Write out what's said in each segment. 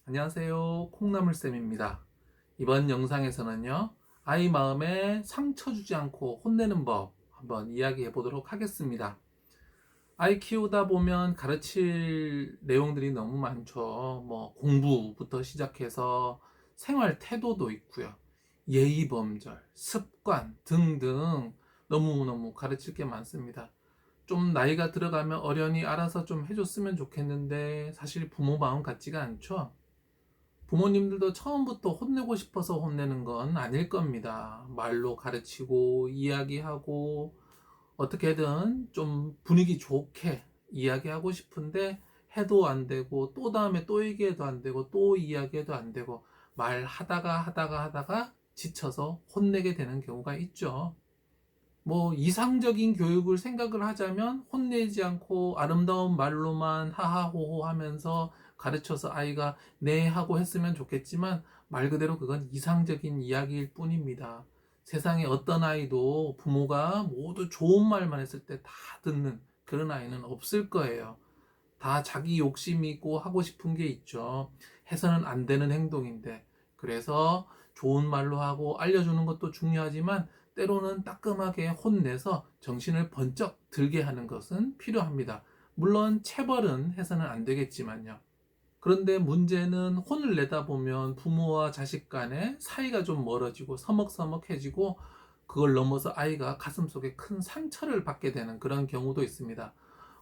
안녕하세요. 콩나물쌤입니다. 이번 영상에서는요, 아이 마음에 상처 주지 않고 혼내는 법 한번 이야기해 보도록 하겠습니다. 아이 키우다 보면 가르칠 내용들이 너무 많죠. 뭐 공부부터 시작해서 생활 태도도 있고요. 예의 범절, 습관 등등 너무너무 가르칠 게 많습니다. 좀 나이가 들어가면 어련히 알아서 좀 해줬으면 좋겠는데 사실 부모 마음 같지가 않죠. 부모님들도 처음부터 혼내고 싶어서 혼내는 건 아닐 겁니다. 말로 가르치고 이야기하고 어떻게든 좀 분위기 좋게 이야기하고 싶은데 해도 안 되고 또 다음에 또 얘기해도 안 되고 또 이야기해도 안 되고 말하다가 지쳐서 혼내게 되는 경우가 있죠. 뭐 이상적인 교육을 생각을 하자면 혼내지 않고 아름다운 말로만 하하호호 하면서 가르쳐서 아이가 네 하고 했으면 좋겠지만 말 그대로 그건 이상적인 이야기일 뿐입니다. 세상에 어떤 아이도 부모가 모두 좋은 말만 했을 때 다 듣는 그런 아이는 없을 거예요. 다 자기 욕심이 있고 하고 싶은 게 있죠. 해서는 안 되는 행동인데. 그래서 좋은 말로 하고 알려주는 것도 중요하지만 때로는 따끔하게 혼내서 정신을 번쩍 들게 하는 것은 필요합니다. 물론 체벌은 해서는 안 되겠지만요. 그런데 문제는 혼을 내다 보면 부모와 자식 간의 사이가 좀 멀어지고 서먹서먹해지고 그걸 넘어서 아이가 가슴속에 큰 상처를 받게 되는 그런 경우도 있습니다.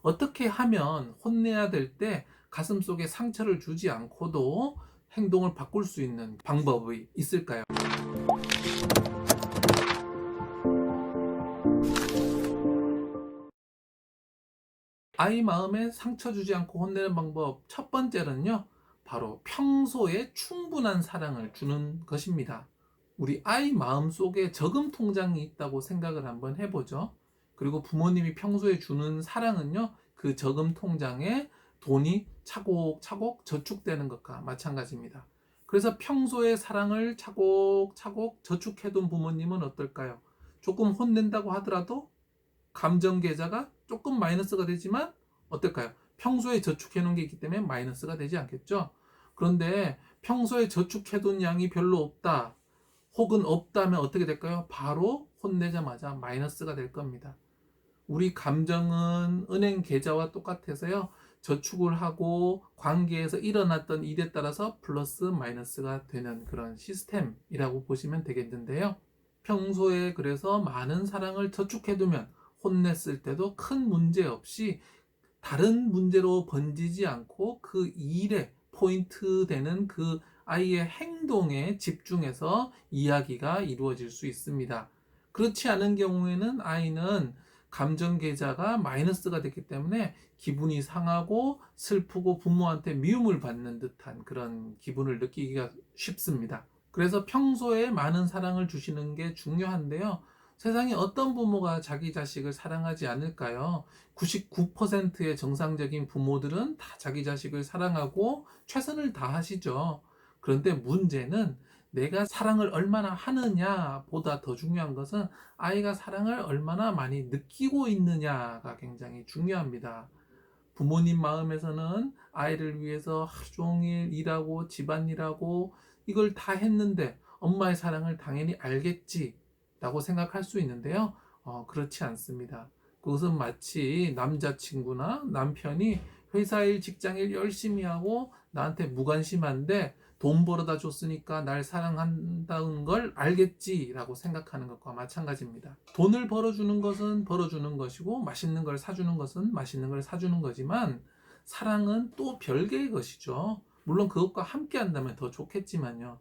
어떻게 하면 혼내야 될 때 가슴속에 상처를 주지 않고도 행동을 바꿀 수 있는 방법이 있을까요? 아이 마음에 상처 주지 않고 혼내는 방법 첫 번째는요, 바로 평소에 충분한 사랑을 주는 것입니다. 우리 아이 마음 속에 저금 통장이 있다고 생각을 한번 해보죠. 그리고 부모님이 평소에 주는 사랑은요, 그 저금 통장에 돈이 차곡차곡 저축되는 것과 마찬가지입니다. 그래서 평소에 사랑을 차곡차곡 저축해둔 부모님은 어떨까요? 조금 혼낸다고 하더라도 감정 계좌가 조금 마이너스가 되지만 어떨까요? 평소에 저축해 놓은 게 있기 때문에 마이너스가 되지 않겠죠? 그런데 평소에 저축해 둔 양이 별로 없다. 혹은 없다면 어떻게 될까요? 바로 혼내자마자 마이너스가 될 겁니다. 우리 감정은 은행 계좌와 똑같아서요. 저축을 하고 관계에서 일어났던 일에 따라서 플러스 마이너스가 되는 그런 시스템이라고 보시면 되겠는데요. 평소에 그래서 많은 사랑을 저축해두면 혼냈을 때도 큰 문제 없이 다른 문제로 번지지 않고 그 일에 포인트 되는 그 아이의 행동에 집중해서 이야기가 이루어질 수 있습니다. 그렇지 않은 경우에는 아이는 감정 계좌가 마이너스가 됐기 때문에 기분이 상하고 슬프고 부모한테 미움을 받는 듯한 그런 기분을 느끼기가 쉽습니다. 그래서 평소에 많은 사랑을 주시는 게 중요한데요. 세상에 어떤 부모가 자기 자식을 사랑하지 않을까요? 99%의 정상적인 부모들은 다 자기 자식을 사랑하고 최선을 다하시죠. 그런데 문제는 내가 사랑을 얼마나 하느냐 보다 더 중요한 것은 아이가 사랑을 얼마나 많이 느끼고 있느냐가 굉장히 중요합니다. 부모님 마음에서는 아이를 위해서 하루 종일 일하고 집안일하고 이걸 다 했는데 엄마의 사랑을 당연히 알겠지 라고 생각할 수 있는데요. 그렇지 않습니다. 그것은 마치 남자친구나 남편이 회사일 직장일 열심히 하고 나한테 무관심한데 돈 벌어다 줬으니까 날 사랑한다는 걸 알겠지라고 생각하는 것과 마찬가지입니다. 돈을 벌어주는 것은 벌어주는 것이고 맛있는 걸 사주는 것은 맛있는 걸 사주는 거지만 사랑은 또 별개의 것이죠. 물론 그것과 함께 한다면 더 좋겠지만요.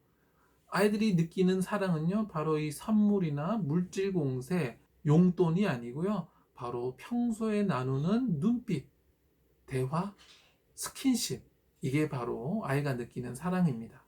아이들이 느끼는 사랑은요, 바로 이 선물이나 물질 공세, 용돈이 아니고요. 바로 평소에 나누는 눈빛, 대화, 스킨십. 이게 바로 아이가 느끼는 사랑입니다.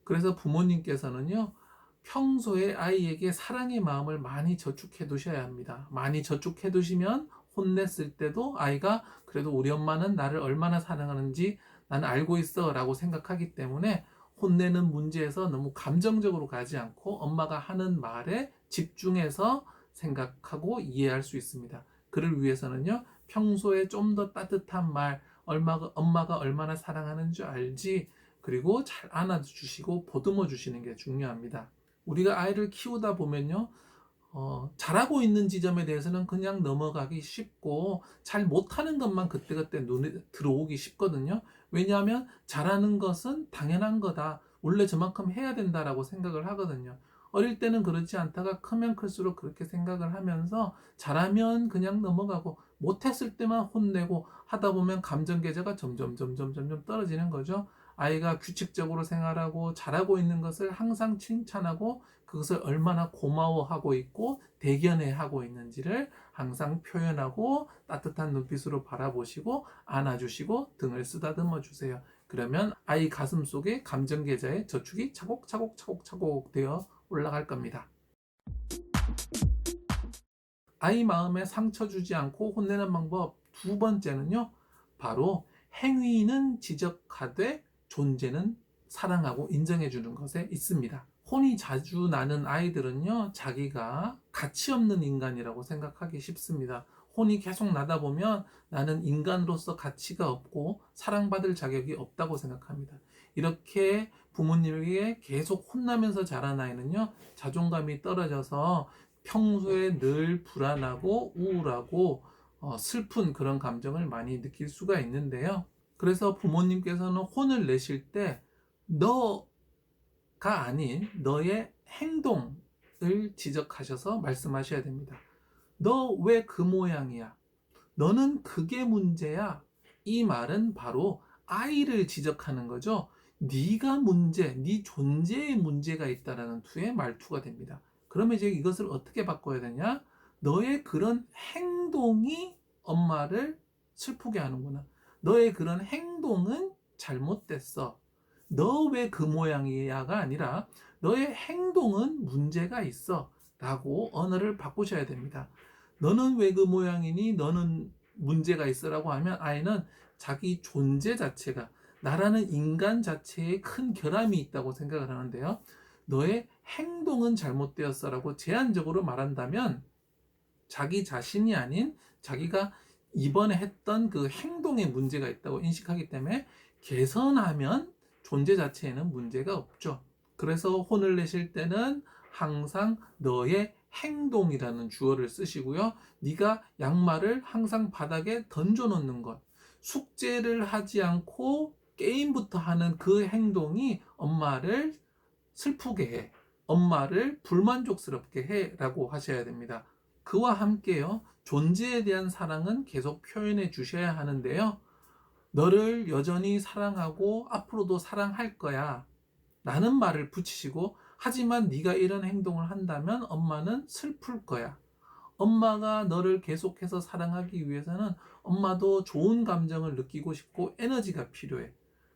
그래서 부모님께서는요, 평소에 아이에게 사랑의 마음을 많이 저축해 두셔야 합니다. 많이 저축해 두시면 혼냈을 때도 아이가 그래도 우리 엄마는 나를 얼마나 사랑하는지 나는 알고 있어 라고 생각하기 때문에 혼내는 문제에서 너무 감정적으로 가지 않고 엄마가 하는 말에 집중해서 생각하고 이해할 수 있습니다. 그를 위해서는요, 평소에 좀 더 따뜻한 말, 엄마가 얼마나 사랑하는 줄 알지? 그리고 잘 안아주시고 보듬어 주시는 게 중요합니다. 우리가 아이를 키우다 보면요, 잘하고 있는 지점에 대해서는 그냥 넘어가기 쉽고 잘 못하는 것만 그때그때 눈에 들어오기 쉽거든요. 왜냐하면 잘하는 것은 당연한 거다. 원래 저만큼 해야 된다라고 생각을 하거든요. 어릴 때는 그렇지 않다가 크면 클수록 그렇게 생각을 하면서 잘하면 그냥 넘어가고 못했을 때만 혼내고 하다 보면 감정 계좌가 점점 떨어지는 거죠. 아이가 규칙적으로 생활하고 잘하고 있는 것을 항상 칭찬하고 그것을 얼마나 고마워하고 있고 대견해하고 있는지를 항상 표현하고 따뜻한 눈빛으로 바라보시고 안아주시고 등을 쓰다듬어 주세요. 그러면 아이 가슴 속에 감정 계좌의 저축이 차곡차곡 되어 올라갈 겁니다. 아이 마음에 상처 주지 않고 혼내는 방법 두 번째는요, 바로 행위는 지적하되 존재는 사랑하고 인정해 주는 것에 있습니다. 혼이 자주 나는 아이들은요, 자기가 가치 없는 인간이라고 생각하기 쉽습니다. 혼이 계속 나다 보면 나는 인간으로서 가치가 없고 사랑받을 자격이 없다고 생각합니다. 이렇게 부모님에게 계속 혼나면서 자란 아이는요, 자존감이 떨어져서 평소에 늘 불안하고 우울하고 슬픈 그런 감정을 많이 느낄 수가 있는데요. 그래서 부모님께서는 혼을 내실 때 너가 아닌 너의 행동을 지적하셔서 말씀하셔야 됩니다. 너 왜 그 모양이야? 너는 그게 문제야. 이 말은 바로 아이를 지적하는 거죠. 네가 문제, 네 존재에 문제가 있다라는 투의 말투가 됩니다. 그러면 이제 이것을 어떻게 바꿔야 되냐? 너의 그런 행동이 엄마를 슬프게 하는구나. 너의 그런 행동은 잘못됐어. 너 왜 그 모양이야가 아니라 너의 행동은 문제가 있어. 라고 언어를 바꾸셔야 됩니다. 너는 왜 그 모양이니? 너는 문제가 있어라고 하면 아이는 자기 존재 자체가 나라는 인간 자체에 큰 결함이 있다고 생각을 하는데요. 너의 행동은 잘못되었어라고 제한적으로 말한다면 자기 자신이 아닌 자기가 이번에 했던 그 행동에 문제가 있다고 인식하기 때문에 개선하면 존재 자체에는 문제가 없죠. 그래서 혼을 내실 때는 항상 너의 행동이라는 주어를 쓰시고요. 네가 양말을 항상 바닥에 던져 놓는 것, 숙제를 하지 않고 게임부터 하는 그 행동이 엄마를 슬프게 해, 엄마를 불만족스럽게 해 라고 하셔야 됩니다. 그와 함께요, 존재에 대한 사랑은 계속 표현해 주셔야 하는데요. 너를 여전히 사랑하고 앞으로도 사랑할 거야 라는 말을 붙이시고, 하지만 네가 이런 행동을 한다면 엄마는 슬플 거야. 엄마가 너를 계속해서 사랑하기 위해서는 엄마도 좋은 감정을 느끼고 싶고 에너지가 필요해.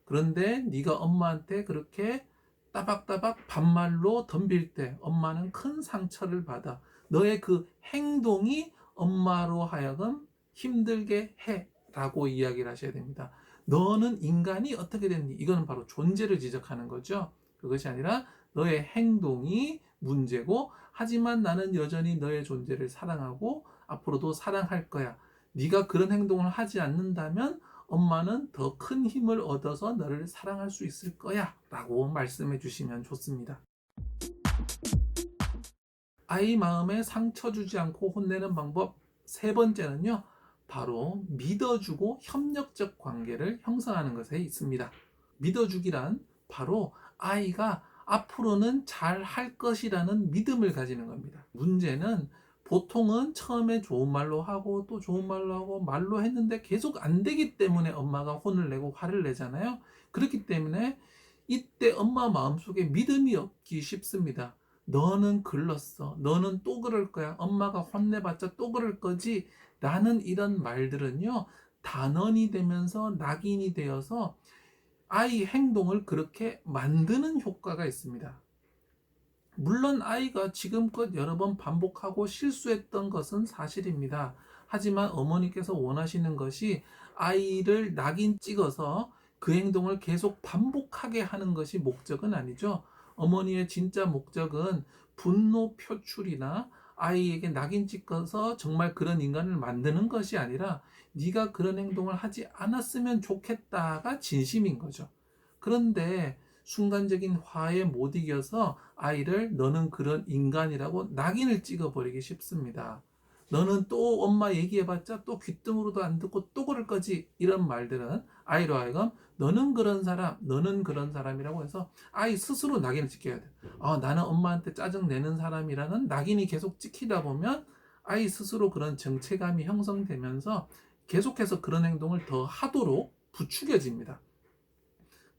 그런데 네가 엄마한테 그렇게 따박따박 반말로 덤빌 때 엄마는 큰 상처를 받아. 너의 그 행동이 엄마로 하여금 힘들게 해 라고 이야기를 하셔야 됩니다. 너는 인간이 어떻게 됐니? 이거는 바로 존재를 지적하는 거죠. 그것이 아니라 너의 행동이 문제고, 하지만 나는 여전히 너의 존재를 사랑하고 앞으로도 사랑할 거야. 네가 그런 행동을 하지 않는다면 엄마는 더 큰 힘을 얻어서 너를 사랑할 수 있을 거야 라고 말씀해 주시면 좋습니다. 아이 마음에 상처 주지 않고 혼내는 방법 세 번째는요, 바로 믿어주고 협력적 관계를 형성하는 것에 있습니다. 믿어주기란 바로 아이가 앞으로는 잘 할 것이라는 믿음을 가지는 겁니다. 문제는 보통은 처음에 좋은 말로 하고 또 좋은 말로 하고 말로 했는데 계속 안 되기 때문에 엄마가 혼을 내고 화를 내잖아요. 그렇기 때문에 이때 엄마 마음속에 믿음이 없기 쉽습니다. 너는 글렀어. 너는 또 그럴 거야. 엄마가 혼내봤자 또 그럴 거지. 라는 이런 말들은요, 단언이 되면서 낙인이 되어서 아이 행동을 그렇게 만드는 효과가 있습니다. 물론 아이가 지금껏 여러 번 반복하고 실수했던 것은 사실입니다. 하지만 어머니께서 원하시는 것이 아이를 낙인 찍어서 그 행동을 계속 반복하게 하는 것이 목적은 아니죠. 어머니의 진짜 목적은 분노 표출이나 아이에게 낙인 찍어서 정말 그런 인간을 만드는 것이 아니라 네가 그런 행동을 하지 않았으면 좋겠다가 진심인 거죠. 그런데 순간적인 화에 못 이겨서 아이를 너는 그런 인간이라고 낙인을 찍어버리기 쉽습니다. 너는 또 엄마 얘기해봤자 또 귀등으로도 안 듣고 또 그럴 거지. 이런 말들은 아이로 하여금 너는 그런 사람, 너는 그런 사람이라고 해서 아이 스스로 낙인을 찍혀야 돼. 나는 엄마한테 짜증 내는 사람이라는 낙인이 계속 찍히다 보면 아이 스스로 그런 정체감이 형성되면서 계속해서 그런 행동을 더 하도록 부추겨집니다.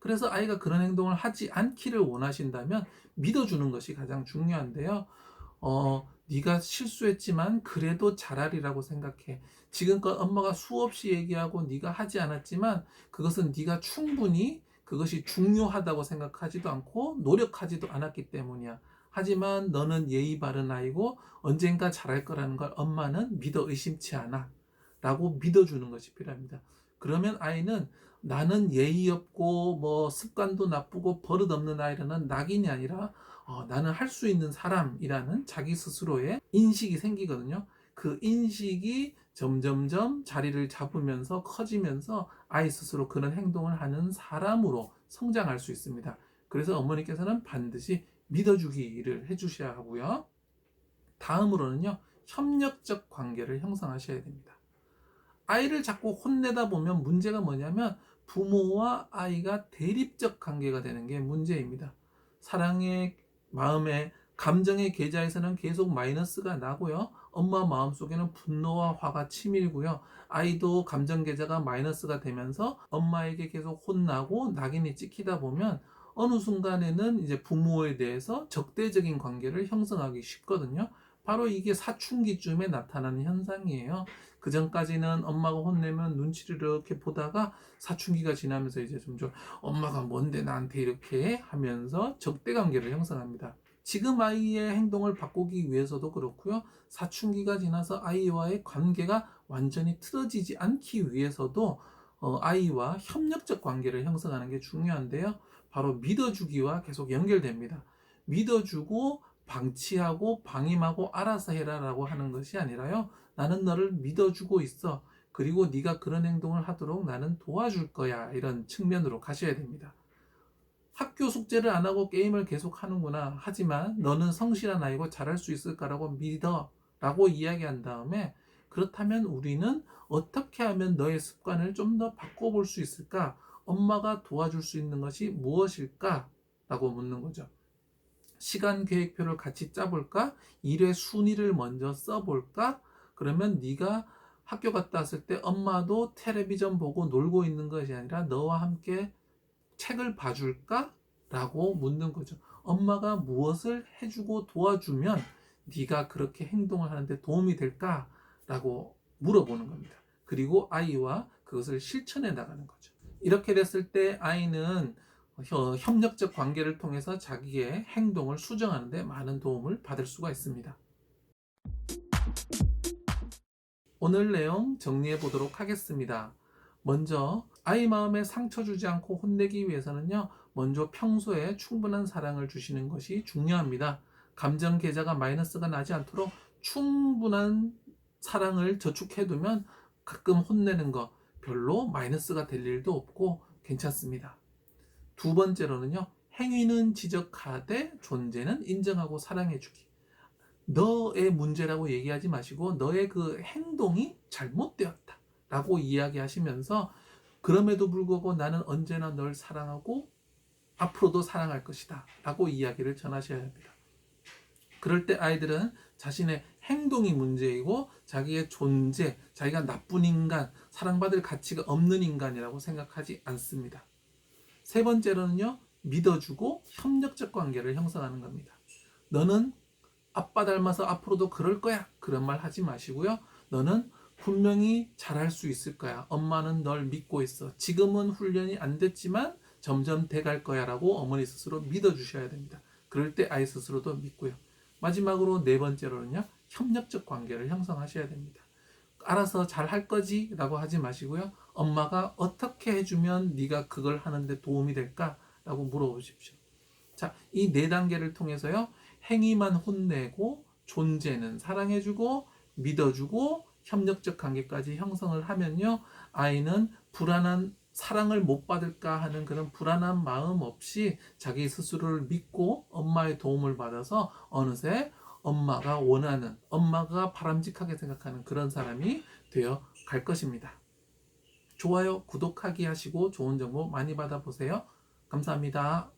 그래서 아이가 그런 행동을 하지 않기를 원하신다면 믿어주는 것이 가장 중요한데요. 네가 실수했지만 그래도 잘하리라고 생각해. 지금껏 엄마가 수없이 얘기하고 네가 하지 않았지만 그것은 네가 충분히 그것이 중요하다고 생각하지도 않고 노력하지도 않았기 때문이야. 하지만 너는 예의 바른 아이고 언젠가 잘할 거라는 걸 엄마는 믿어 의심치 않아. 라고 믿어주는 것이 필요합니다. 그러면 아이는 나는 예의 없고 뭐 습관도 나쁘고 버릇없는 아이라는 낙인이 아니라 나는 할 수 있는 사람이라는 자기 스스로의 인식이 생기거든요. 그 인식이 점점점 자리를 잡으면서 커지면서 아이 스스로 그런 행동을 하는 사람으로 성장할 수 있습니다. 그래서 어머니께서는 반드시 믿어주기를 해주셔야 하고요. 다음으로는요, 협력적 관계를 형성하셔야 됩니다. 아이를 자꾸 혼내다 보면 문제가 뭐냐면 부모와 아이가 대립적 관계가 되는 게 문제입니다. 사랑의 마음에 감정의 계좌에서는 계속 마이너스가 나고요. 엄마 마음속에는 분노와 화가 치밀고요. 아이도 감정 계좌가 마이너스가 되면서 엄마에게 계속 혼나고 낙인이 찍히다 보면 어느 순간에는 이제 부모에 대해서 적대적인 관계를 형성하기 쉽거든요. 바로 이게 사춘기쯤에 나타나는 현상이에요. 그 전까지는 엄마가 혼내면 눈치를 이렇게 보다가 사춘기가 지나면서 이제 점점 엄마가 뭔데 나한테 이렇게 하면서 적대 관계를 형성합니다. 지금 아이의 행동을 바꾸기 위해서도 그렇고요. 사춘기가 지나서 아이와의 관계가 완전히 틀어지지 않기 위해서도 아이와 협력적 관계를 형성하는 게 중요한데요. 바로 믿어주기와 계속 연결됩니다. 믿어주고 방치하고 방임하고 알아서 해라라고 하는 것이 아니라요. 나는 너를 믿어주고 있어. 그리고 네가 그런 행동을 하도록 나는 도와줄 거야. 이런 측면으로 가셔야 됩니다. 학교 숙제를 안 하고 게임을 계속 하는구나. 하지만 너는 성실한 아이고 잘할 수 있을까라고 믿어. 라고 이야기한 다음에 그렇다면 우리는 어떻게 하면 너의 습관을 좀 더 바꿔볼 수 있을까? 엄마가 도와줄 수 있는 것이 무엇일까? 라고 묻는 거죠. 시간 계획표를 같이 짜볼까? 일의 순위를 먼저 써볼까? 그러면 네가 학교 갔다 왔을 때 엄마도 텔레비전 보고 놀고 있는 것이 아니라 너와 함께 책을 봐줄까? 라고 묻는 거죠. 엄마가 무엇을 해주고 도와주면 네가 그렇게 행동을 하는데 도움이 될까? 라고 물어보는 겁니다. 그리고 아이와 그것을 실천해 나가는 거죠. 이렇게 됐을 때 아이는 협력적 관계를 통해서 자기의 행동을 수정하는 데 많은 도움을 받을 수가 있습니다. 오늘 내용 정리해 보도록 하겠습니다. 먼저 아이 마음에 상처 주지 않고 혼내기 위해서는요. 먼저 평소에 충분한 사랑을 주시는 것이 중요합니다. 감정 계좌가 마이너스가 나지 않도록 충분한 사랑을 저축해 두면 가끔 혼내는 거 별로 마이너스가 될 일도 없고 괜찮습니다. 두 번째로는요. 행위는 지적하되 존재는 인정하고 사랑해주기. 너의 문제라고 얘기하지 마시고 너의 그 행동이 잘못되었다 라고 이야기하시면서 그럼에도 불구하고 나는 언제나 널 사랑하고 앞으로도 사랑할 것이다 라고 이야기를 전하셔야 합니다. 그럴 때 아이들은 자신의 행동이 문제이고 자기의 존재, 자기가 나쁜 인간, 사랑받을 가치가 없는 인간이라고 생각하지 않습니다. 세 번째로는요, 믿어주고 협력적 관계를 형성하는 겁니다. 너는 아빠 닮아서 앞으로도 그럴 거야. 그런 말 하지 마시고요. 너는 분명히 잘할 수 있을 거야. 엄마는 널 믿고 있어. 지금은 훈련이 안 됐지만 점점 돼갈 거야 라고 어머니 스스로 믿어주셔야 됩니다. 그럴 때 아이 스스로도 믿고요. 마지막으로 네 번째로는요. 협력적 관계를 형성하셔야 됩니다. 알아서 잘 할 거지 라고 하지 마시고요. 엄마가 어떻게 해주면 네가 그걸 하는데 도움이 될까? 라고 물어보십시오. 자, 이 네 단계를 통해서요. 행위만 혼내고 존재는 사랑해주고 믿어주고 협력적 관계까지 형성을 하면요. 아이는 불안한 사랑을 못 받을까 하는 그런 불안한 마음 없이 자기 스스로를 믿고 엄마의 도움을 받아서 어느새 엄마가 원하는, 엄마가 바람직하게 생각하는 그런 사람이 되어 갈 것입니다. 좋아요, 구독하기 하시고 좋은 정보 많이 받아보세요. 감사합니다.